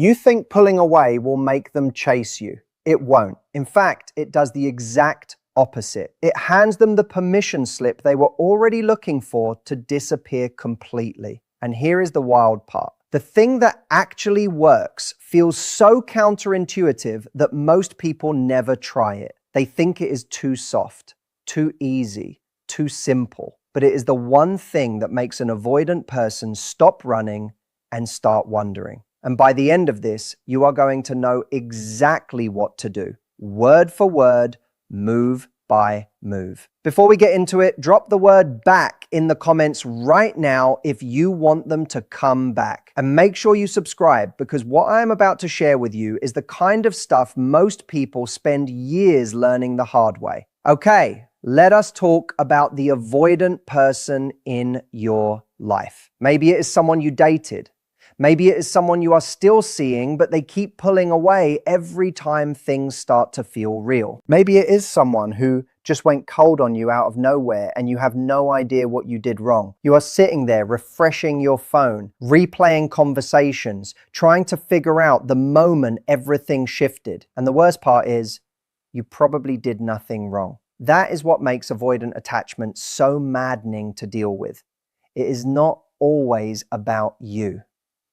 You think pulling away will make them chase you. It won't. In fact, it does the exact opposite. It hands them the permission slip they were already looking for to disappear completely. And here is the wild part. The thing that actually works feels so counterintuitive that most people never try it. They think it is too soft, too easy, too simple. But it is the one thing that makes an avoidant person stop running and start wondering. And by the end of this, you are going to know exactly what to do, word for word, move by move. Before we get into it, drop the word back in the comments right now if you want them to come back. And make sure you subscribe, because what I am about to share with you is the kind of stuff most people spend years learning the hard way. Okay, let us talk about the avoidant person in your life. Maybe it is someone you dated. Maybe it is someone you are still seeing, but they keep pulling away every time things start to feel real. Maybe it is someone who just went cold on you out of nowhere and you have no idea what you did wrong. You are sitting there refreshing your phone, replaying conversations, trying to figure out the moment everything shifted. And the worst part is, you probably did nothing wrong. That is what makes avoidant attachment so maddening to deal with. It is not always about you.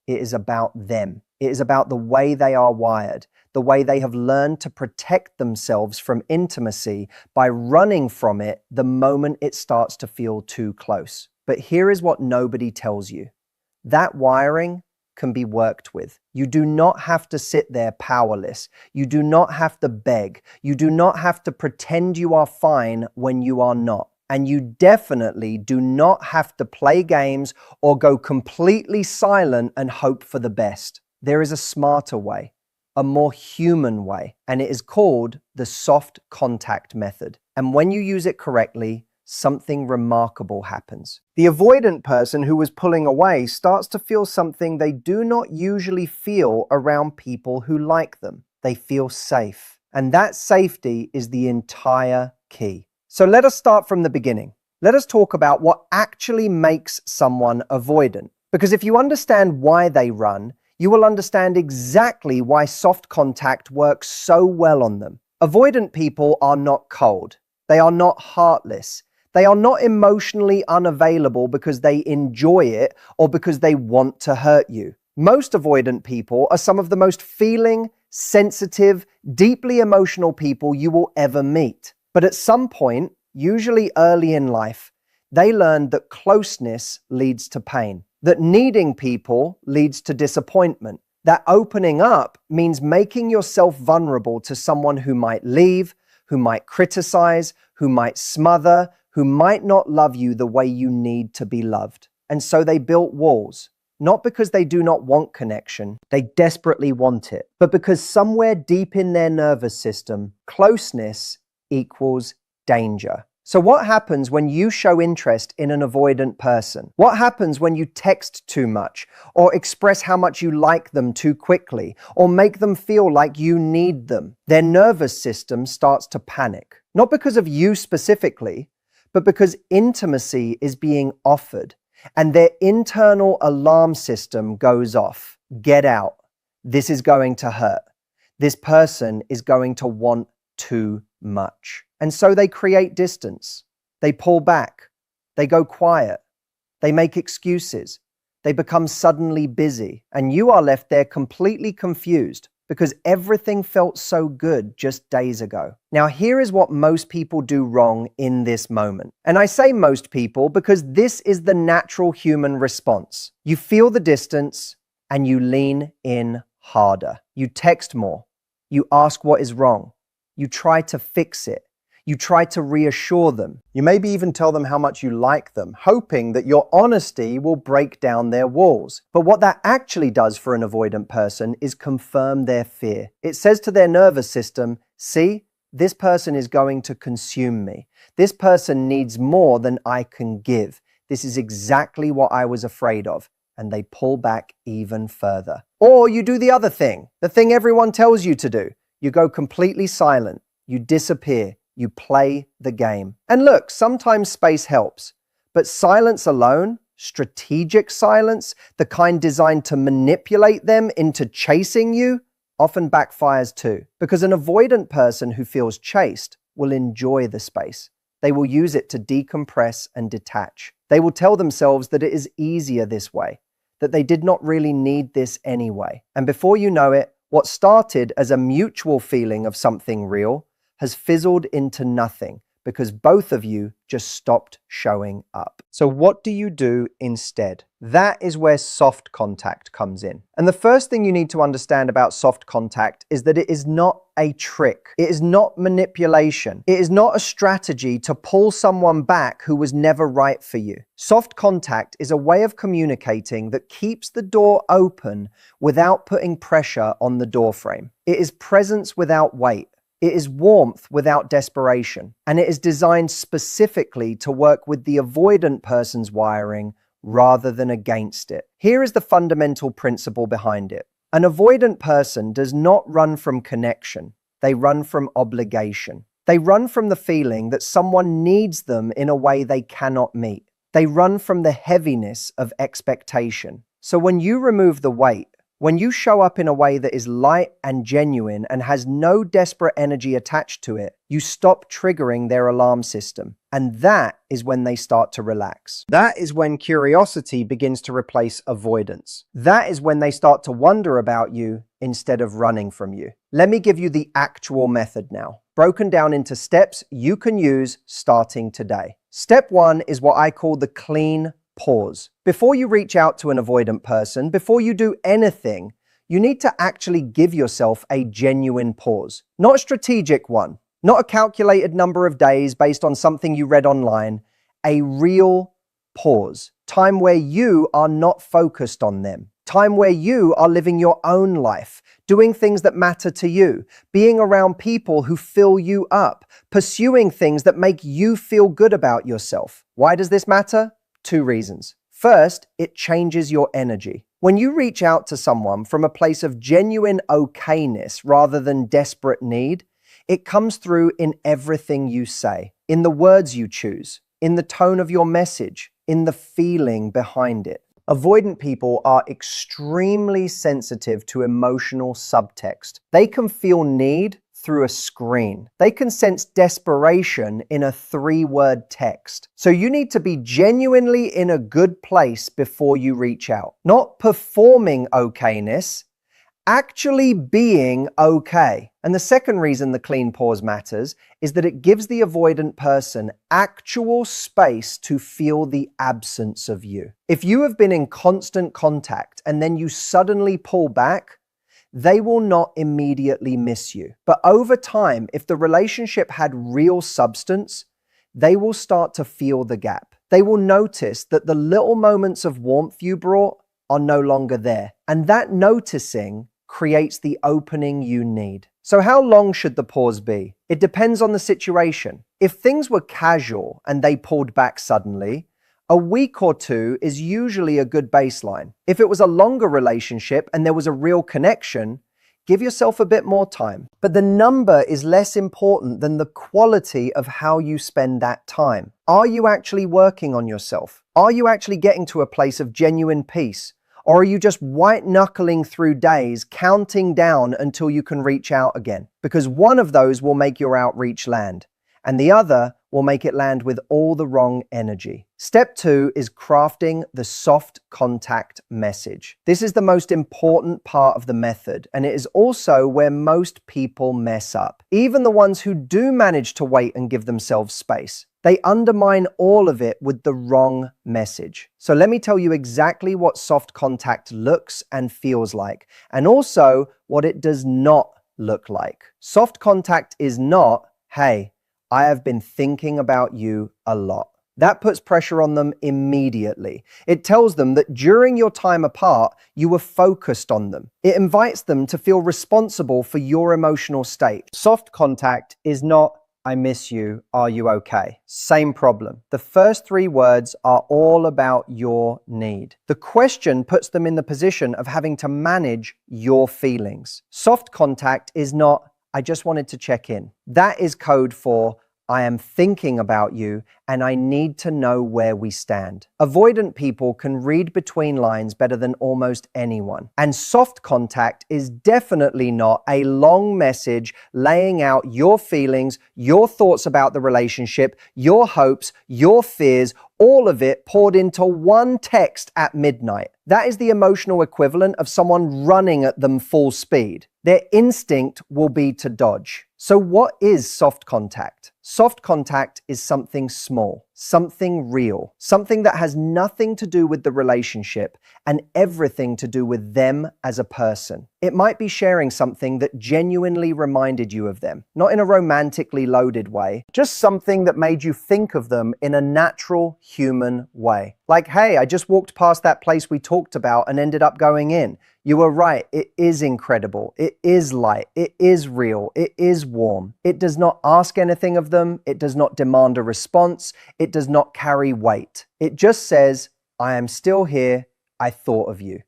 It is about them. It is about the way they are wired, the way they have learned to protect themselves from intimacy by running from it the moment it starts to feel too close. But here is what nobody tells you. That wiring can be worked with. You do not have to sit there powerless. You do not have to beg. You do not have to pretend you are fine when you are not. And you definitely do not have to play games or go completely silent and hope for the best. There is a smarter way, a more human way, and it is called the soft contact method. And when you use it correctly, something remarkable happens. The avoidant person who was pulling away starts to feel something they do not usually feel around people who like them. They feel safe. And that safety is the entire key. So let us start from the beginning. Let us talk about what actually makes someone avoidant. Because if you understand why they run, you will understand exactly why soft contact works so well on them. Avoidant people are not cold. They are not heartless. They are not emotionally unavailable because they enjoy it or because they want to hurt you. Most avoidant people are some of the most feeling, sensitive, deeply emotional people you will ever meet. But at some point, usually early in life, they learn that closeness leads to pain, that needing people leads to disappointment, that opening up means making yourself vulnerable to someone who might leave, who might criticize, who might smother, who might not love you the way you need to be loved. And so they built walls, not because they do not want connection, they desperately want it, but because somewhere deep in their nervous system, closeness equals danger. So what happens when you show interest in an avoidant person? What happens when you text too much, or express how much you like them too quickly, or make them feel like you need them? Their nervous system starts to panic, not because of you specifically, but because intimacy is being offered, and their internal alarm system goes off. Get out. This is going to hurt. This person is going to want too much. And so they create distance. They pull back. They go quiet. They make excuses. They become suddenly busy. And you are left there completely confused because everything felt so good just days ago. Now, here is what most people do wrong in this moment. And I say most people because this is the natural human response. You feel the distance and you lean in harder. You text more. You ask what is wrong. You try to fix it. You try to reassure them. You maybe even tell them how much you like them, hoping that your honesty will break down their walls. But what that actually does for an avoidant person is confirm their fear. It says to their nervous system, see, this person is going to consume me. This person needs more than I can give. This is exactly what I was afraid of. And they pull back even further. Or you do the other thing, the thing everyone tells you to do. You go completely silent. You disappear. You play the game. And look, sometimes space helps, but silence alone Strategic silence, the kind designed to manipulate them into chasing you, often backfires too. Because an avoidant person who feels chased will enjoy the space. They will use it to decompress and detach. They will tell themselves that it is easier this way, that they did not really need this anyway. And before you know it, what started as a mutual feeling of something real has fizzled into nothing because both of you just stopped showing up. So what do you do instead? That is where soft contact comes in. And the first thing you need to understand about soft contact is that it is not a trick. It is not manipulation. It is not a strategy to pull someone back who was never right for you. Soft contact is a way of communicating that keeps the door open without putting pressure on the door frame. It is presence without weight. It is warmth without desperation, and it is designed specifically to work with the avoidant person's wiring rather than against it. Here is the fundamental principle behind it. An avoidant person does not run from connection. They run from obligation. They run from the feeling that someone needs them in a way they cannot meet. They run from the heaviness of expectation. So when you remove the weight, when you show up in a way that is light and genuine and has no desperate energy attached to it, you stop triggering their alarm system. And that is when they start to relax. That is when curiosity begins to replace avoidance. That is when they start to wonder about you instead of running from you. Let me give you the actual method now, broken down into steps you can use starting today. Step 1 is what I call the clean pause. Before you reach out to an avoidant person, before you do anything, you need to actually give yourself a genuine pause. Not a strategic one, not a calculated number of days based on something you read online, a real pause. Time where you are not focused on them. Time where you are living your own life, doing things that matter to you, being around people who fill you up, pursuing things that make you feel good about yourself. Why does this matter? 2 reasons. First, it changes your energy. When you reach out to someone from a place of genuine okayness rather than desperate need, it comes through in everything you say, in the words you choose, in the tone of your message, in the feeling behind it. Avoidant people are extremely sensitive to emotional subtext. They can feel need through a screen. They can sense desperation in a 3-word text. So you need to be genuinely in a good place before you reach out. Not performing okayness, actually being okay. And the second reason the clean pause matters is that it gives the avoidant person actual space to feel the absence of you. If you have been in constant contact and then you suddenly pull back, they will not immediately miss you. But over time, if the relationship had real substance, they will start to feel the gap. They will notice that the little moments of warmth you brought are no longer there. And that noticing creates the opening you need. So how long should the pause be? It depends on the situation. If things were casual and they pulled back suddenly, a week or 2 is usually a good baseline. If it was a longer relationship and there was a real connection, give yourself a bit more time. But the number is less important than the quality of how you spend that time. Are you actually working on yourself? Are you actually getting to a place of genuine peace? Or are you just white-knuckling through days, counting down until you can reach out again? Because one of those will make your outreach land, and the other will make it land with all the wrong energy. Step 2 is crafting the soft contact message. This is the most important part of the method, and it is also where most people mess up. Even the ones who do manage to wait and give themselves space, they undermine all of it with the wrong message. So let me tell you exactly what soft contact looks and feels like, and also what it does not look like. Soft contact is not, hey, I have been thinking about you a lot. That puts pressure on them immediately. It tells them that during your time apart, you were focused on them. It invites them to feel responsible for your emotional state. Soft contact is not, I miss you, are you okay? Same problem. The first 3 words are all about your need. The question puts them in the position of having to manage your feelings. Soft contact is not, I just wanted to check in. That is code for, I am thinking about you, and I need to know where we stand. Avoidant people can read between lines better than almost anyone. And soft contact is definitely not a long message laying out your feelings, your thoughts about the relationship, your hopes, your fears, all of it poured into one text at midnight. That is the emotional equivalent of someone running at them full speed. Their instinct will be to dodge. So what is soft contact? Soft contact is something small, something real, something that has nothing to do with the relationship and everything to do with them as a person. It might be sharing something that genuinely reminded you of them, not in a romantically loaded way, just something that made you think of them in a natural human way. Like, hey, I just walked past that place we talked about and ended up going in. You were right, it is incredible, it is light, it is real, it is warm. It does not ask anything of them, it does not demand a response, it does not carry weight. It just says, I am still here, I thought of you.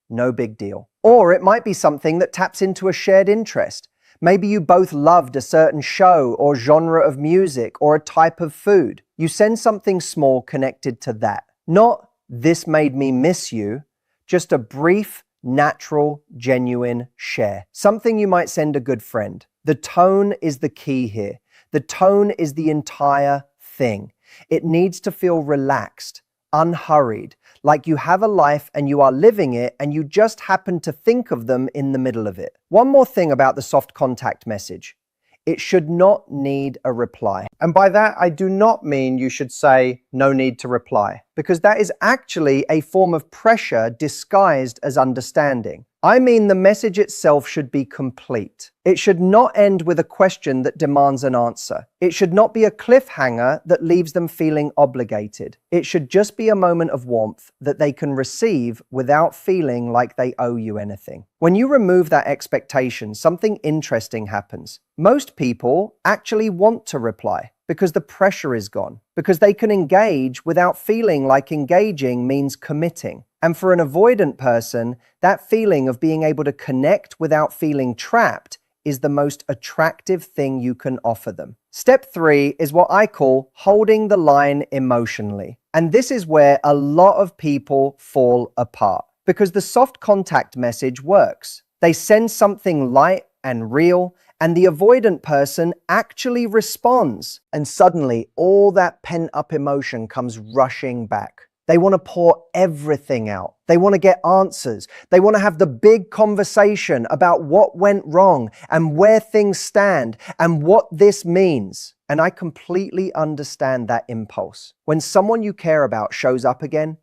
No big deal. Or it might be something that taps into a shared interest. Maybe you both loved a certain show or genre of music or a type of food. You send something small connected to that. Not, this made me miss you, just a brief, natural, genuine share. Something you might send a good friend. The tone is the key here. The tone is the entire thing. It needs to feel relaxed, unhurried, like you have a life and you are living it and you just happen to think of them in the middle of it. One more thing about the soft contact message. It should not need a reply. And by that, I do not mean you should say, no need to reply, because that is actually a form of pressure disguised as understanding. I mean the message itself should be complete. It should not end with a question that demands an answer. It should not be a cliffhanger that leaves them feeling obligated. It should just be a moment of warmth that they can receive without feeling like they owe you anything. When you remove that expectation, something interesting happens. Most people actually want to reply because the pressure is gone, because they can engage without feeling like engaging means committing. And for an avoidant person, that feeling of being able to connect without feeling trapped is the most attractive thing you can offer them. Step 3 is what I call holding the line emotionally. And this is where a lot of people fall apart, because the soft contact message works. They send something light and real, and the avoidant person actually responds. And suddenly, all that pent-up emotion comes rushing back. They want to pour everything out. They want to get answers. They want to have the big conversation about what went wrong and where things stand and what this means. And I completely understand that impulse. When someone you care about shows up again,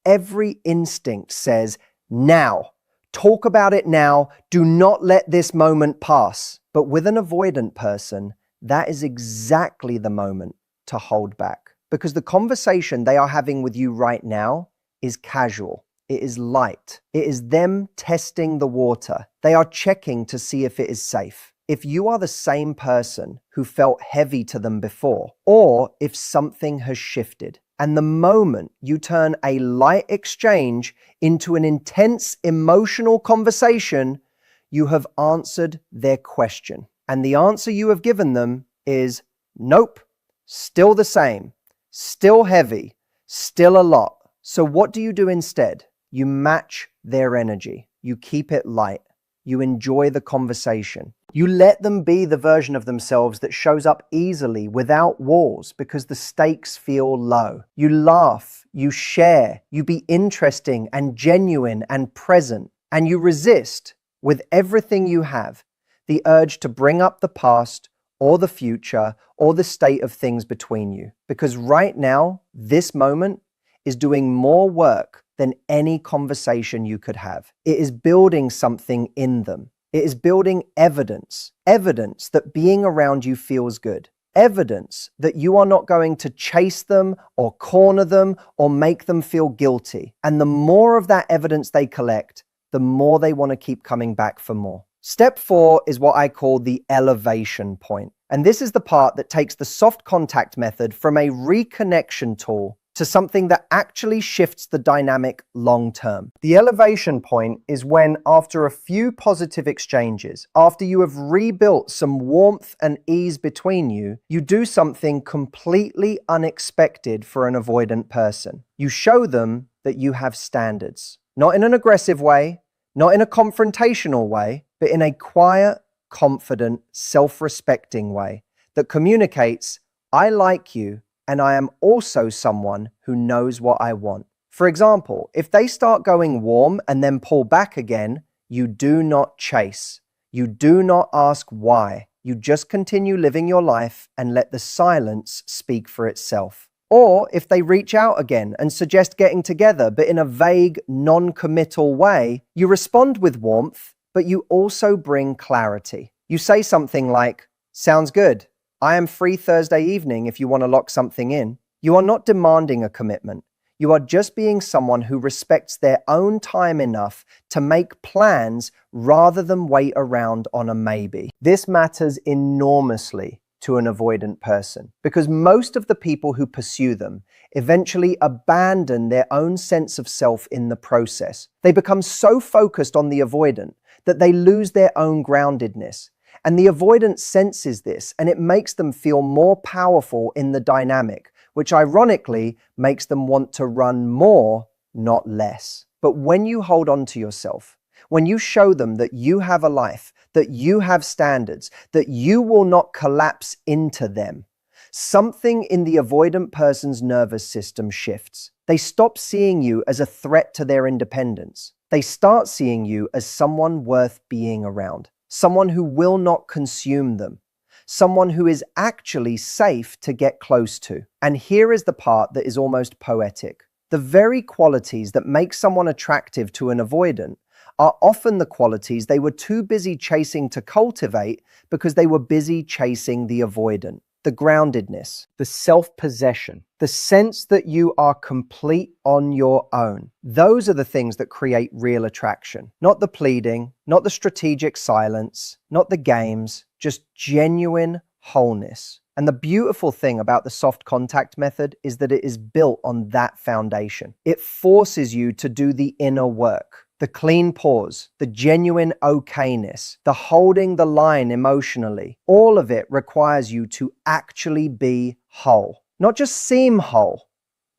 every instinct says, now. Talk about it now. Do not let this moment pass. But with an avoidant person, that is exactly the moment to hold back. Because the conversation they are having with you right now is casual. It is light. It is them testing the water. They are checking to see if it is safe. If you are the same person who felt heavy to them before, or if something has shifted, and the moment you turn a light exchange into an intense emotional conversation, you have answered their question. And the answer you have given them is, nope, still the same. Still heavy, still a lot. So what do you do instead? You match their energy. You keep it light. You enjoy the conversation. You let them be the version of themselves that shows up easily without walls because the stakes feel low. You laugh, you share, you be interesting and genuine and present, and you resist with everything you have the urge to bring up the past or the future, or the state of things between you. Because right now, this moment is doing more work than any conversation you could have. It is building something in them. It is building evidence. Evidence that being around you feels good. Evidence that you are not going to chase them or corner them or make them feel guilty. And the more of that evidence they collect, the more they want to keep coming back for more. Step 4 is what I call the elevation point. And this is the part that takes the soft contact method from a reconnection tool to something that actually shifts the dynamic long term. The elevation point is when, after a few positive exchanges, after you have rebuilt some warmth and ease between you, you do something completely unexpected for an avoidant person. You show them that you have standards. Not in an aggressive way, not in a confrontational way, but in a quiet, confident, self-respecting way that communicates, I like you, and I am also someone who knows what I want. For example, if they start going warm and then pull back again, you do not chase. You do not ask why. You just continue living your life and let the silence speak for itself. Or if they reach out again and suggest getting together, but in a vague, non-committal way, you respond with warmth, but you also bring clarity. You say something like, sounds good. I am free Thursday evening if you want to lock something in. You are not demanding a commitment. You are just being someone who respects their own time enough to make plans rather than wait around on a maybe. This matters enormously to an avoidant person because most of the people who pursue them eventually abandon their own sense of self in the process. They become so focused on the avoidant that they lose their own groundedness. And the avoidant senses this, and it makes them feel more powerful in the dynamic, which ironically makes them want to run more, not less. But when you hold on to yourself, when you show them that you have a life, that you have standards, that you will not collapse into them, something in the avoidant person's nervous system shifts. They stop seeing you as a threat to their independence. They start seeing you as someone worth being around. Someone who will not consume them, someone who is actually safe to get close to. And here is the part that is almost poetic. The very qualities that make someone attractive to an avoidant are often the qualities they were too busy chasing to cultivate because they were busy chasing the avoidant. The groundedness, the self-possession, the sense that you are complete on your own. Those are the things that create real attraction. Not the pleading, not the strategic silence, not the games, just genuine wholeness. And the beautiful thing about the soft contact method is that it is built on that foundation. It forces you to do the inner work. The clean pause, the genuine okayness, the holding the line emotionally, all of it requires you to actually be whole. Not just seem whole,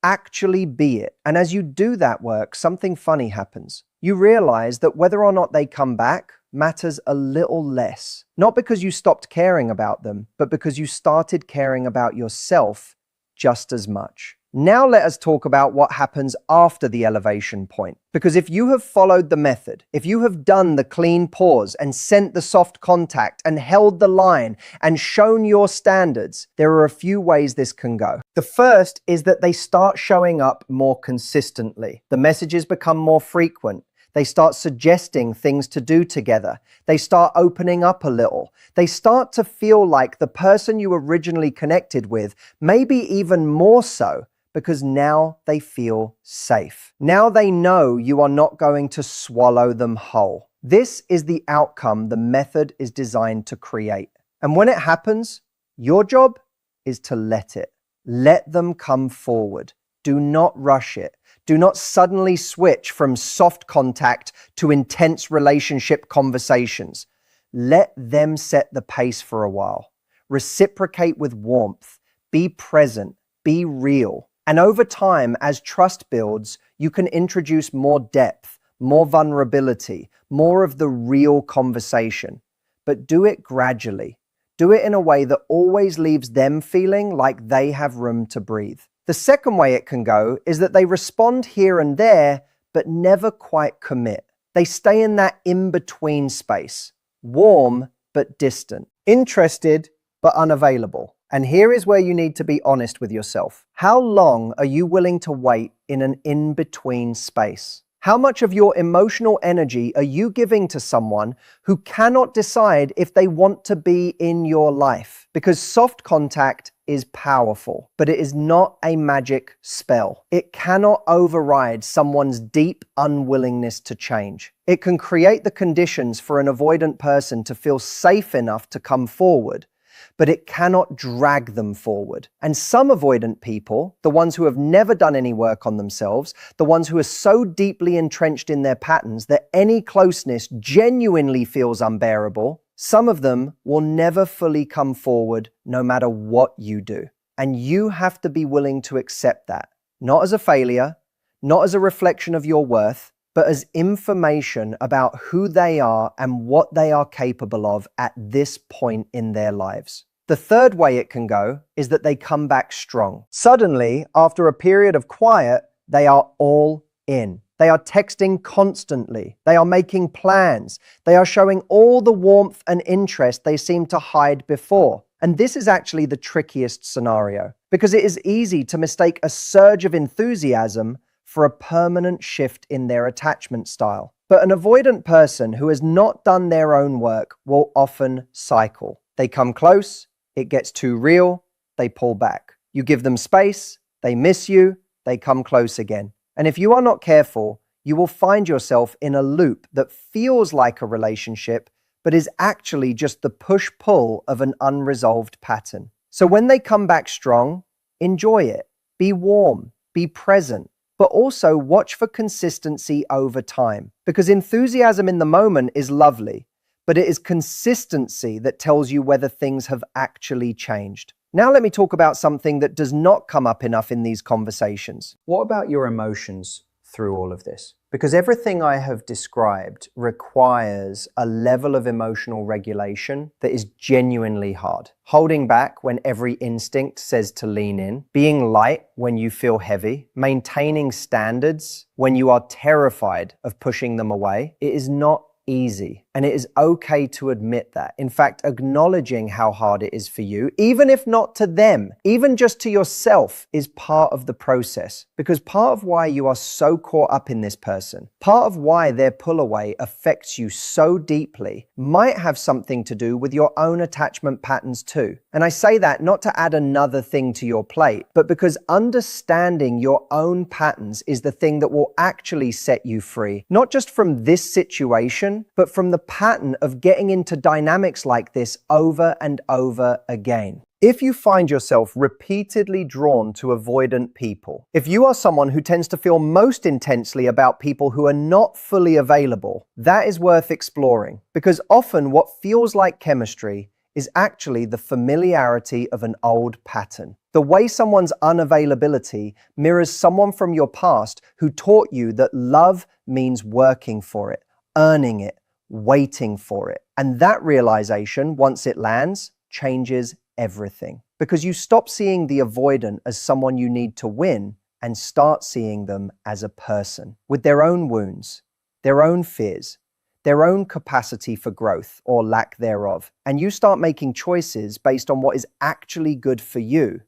actually be it. And as you do that work, something funny happens. You realize that whether or not they come back matters a little less. Not because you stopped caring about them, but because you started caring about yourself just as much. Now let us talk about what happens after the elevation point. Because if you have followed the method, if you have done the clean pause and sent the soft contact and held the line and shown your standards, there are a few ways this can go. The first is that they start showing up more consistently. The messages become more frequent. They start suggesting things to do together. They start opening up a little. They start to feel like the person you originally connected with, maybe even more so, because now they feel safe. Now they know you are not going to swallow them whole. This is the outcome the method is designed to create. And when it happens, your job is to let it. Let them come forward. Do not rush it. Do not suddenly switch from soft contact to intense relationship conversations. Let them set the pace for a while. Reciprocate with warmth. Be present. Be real. And over time, as trust builds, you can introduce more depth, more vulnerability, more of the real conversation. But do it gradually. Do it in a way that always leaves them feeling like they have room to breathe. The second way it can go is that they respond here and there, but never quite commit. They stay in that in-between space, warm but distant, interested but unavailable. And here is where you need to be honest with yourself. How long are you willing to wait in an in-between space? How much of your emotional energy are you giving to someone who cannot decide if they want to be in your life? Because soft contact is powerful, but it is not a magic spell. It cannot override someone's deep unwillingness to change. It can create the conditions for an avoidant person to feel safe enough to come forward, but it cannot drag them forward. And some avoidant people, the ones who have never done any work on themselves, the ones who are so deeply entrenched in their patterns that any closeness genuinely feels unbearable, some of them will never fully come forward no matter what you do. And you have to be willing to accept that, not as a failure, not as a reflection of your worth, but as information about who they are and what they are capable of at this point in their lives. The third way it can go is that they come back strong. Suddenly, after a period of quiet, they are all in. They are texting constantly. They are making plans. They are showing all the warmth and interest they seemed to hide before. And this is actually the trickiest scenario, because it is easy to mistake a surge of enthusiasm for a permanent shift in their attachment style. But an avoidant person who has not done their own work will often cycle. They come close, it gets too real, they pull back. You give them space, they miss you, they come close again. And if you are not careful, you will find yourself in a loop that feels like a relationship, but is actually just the push-pull of an unresolved pattern. So when they come back strong, enjoy it. Be warm, be present, but also watch for consistency over time. Because enthusiasm in the moment is lovely, but it is consistency that tells you whether things have actually changed. Now let me talk about something that does not come up enough in these conversations. What about your emotions through all of this? Because everything I have described requires a level of emotional regulation that is genuinely hard. Holding back when every instinct says to lean in, being light when you feel heavy, maintaining standards when you are terrified of pushing them away. It is not easy, and it is okay to admit that. In fact, acknowledging how hard it is for you, even if not to them, even just to yourself, is part of the process. Because part of why you are so caught up in this person, part of why their pull away affects you so deeply, might have something to do with your own attachment patterns too. And I say that not to add another thing to your plate, but because understanding your own patterns is the thing that will actually set you free, not just from this situation, but from the pattern of getting into dynamics like this over and over again. If you find yourself repeatedly drawn to avoidant people, if you are someone who tends to feel most intensely about people who are not fully available, that is worth exploring, because often what feels like chemistry is actually the familiarity of an old pattern. The way someone's unavailability mirrors someone from your past who taught you that love means working for it, earning it, waiting for it. And that realization, once it lands, changes everything. Because you stop seeing the avoidant as someone you need to win and start seeing them as a person with their own wounds, their own fears, their own capacity for growth or lack thereof. And you start making choices based on what is actually good for you,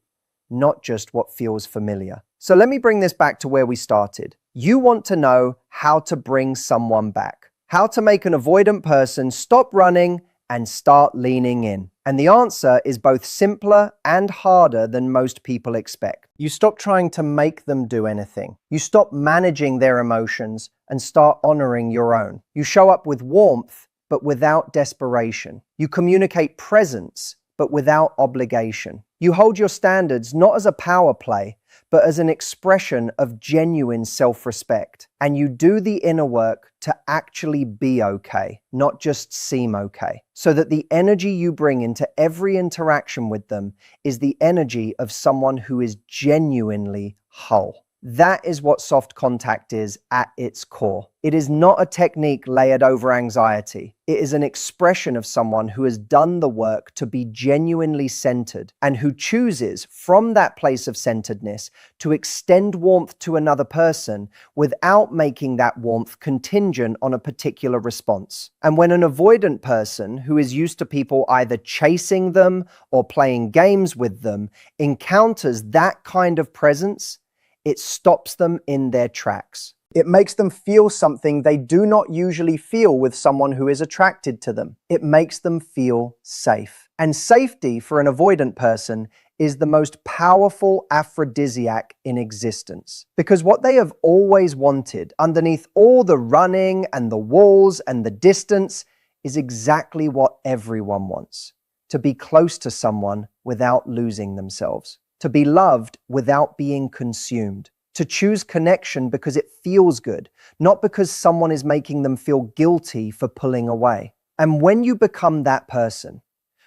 not just what feels familiar. So let me bring this back to where we started. You want to know how to bring someone back, how to make an avoidant person stop running and start leaning in. And the answer is both simpler and harder than most people expect. You stop trying to make them do anything. You stop managing their emotions and start honoring your own. You show up with warmth, but without desperation. You communicate presence, but without obligation. You hold your standards not as a power play, but as an expression of genuine self-respect. And you do the inner work to actually be okay, not just seem okay. So that the energy you bring into every interaction with them is the energy of someone who is genuinely whole. That is what soft contact is at its core. It is not a technique layered over anxiety. It is an expression of someone who has done the work to be genuinely centered and who chooses from that place of centeredness to extend warmth to another person without making that warmth contingent on a particular response. And when an avoidant person who is used to people either chasing them or playing games with them encounters that kind of presence, it stops them in their tracks. It makes them feel something they do not usually feel with someone who is attracted to them. It makes them feel safe. And safety for an avoidant person is the most powerful aphrodisiac in existence. Because what they have always wanted, underneath all the running and the walls and the distance, is exactly what everyone wants. to be close to someone without losing themselves, to be loved without being consumed, to choose connection because it feels good, not because someone is making them feel guilty for pulling away. And when you become that person,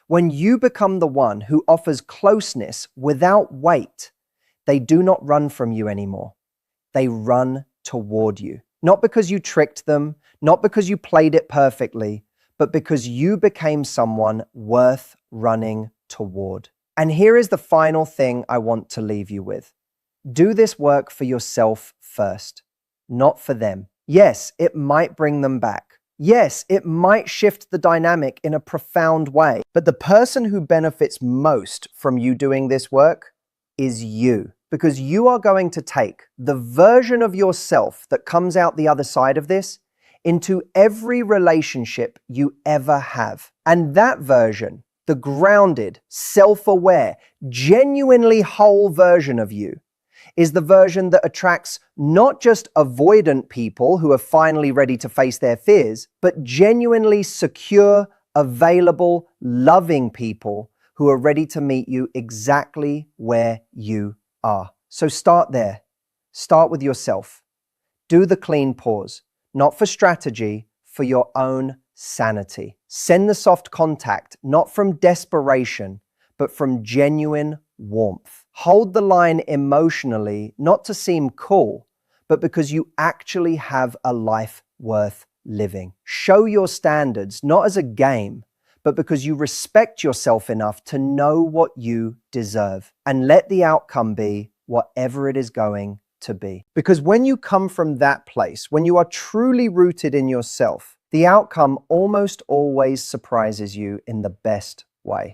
when you become the one who offers closeness without weight, they do not run from you anymore. They run toward you. Not because you tricked them, not because you played it perfectly, but because you became someone worth running toward. And here is the final thing I want to leave you with. Do this work for yourself first, not for them. Yes, it might bring them back. Yes, it might shift the dynamic in a profound way, but the person who benefits most from you doing this work is you, because you are going to take the version of yourself that comes out the other side of this into every relationship you ever have. And that version, the grounded, self-aware, genuinely whole version of you, is the version that attracts not just avoidant people who are finally ready to face their fears, but genuinely secure, available, loving people who are ready to meet you exactly where you are. So start there. Start with yourself. Do the clean pause, not for strategy, for your own sanity. Send the soft contact, not from desperation, but from genuine warmth. Hold the line emotionally, not to seem cool, but because you actually have a life worth living. Show your standards, not as a game, but because you respect yourself enough to know what you deserve. And let the outcome be whatever it is going to be. Because when you come from that place, when you are truly rooted in yourself, the outcome almost always surprises you in the best way.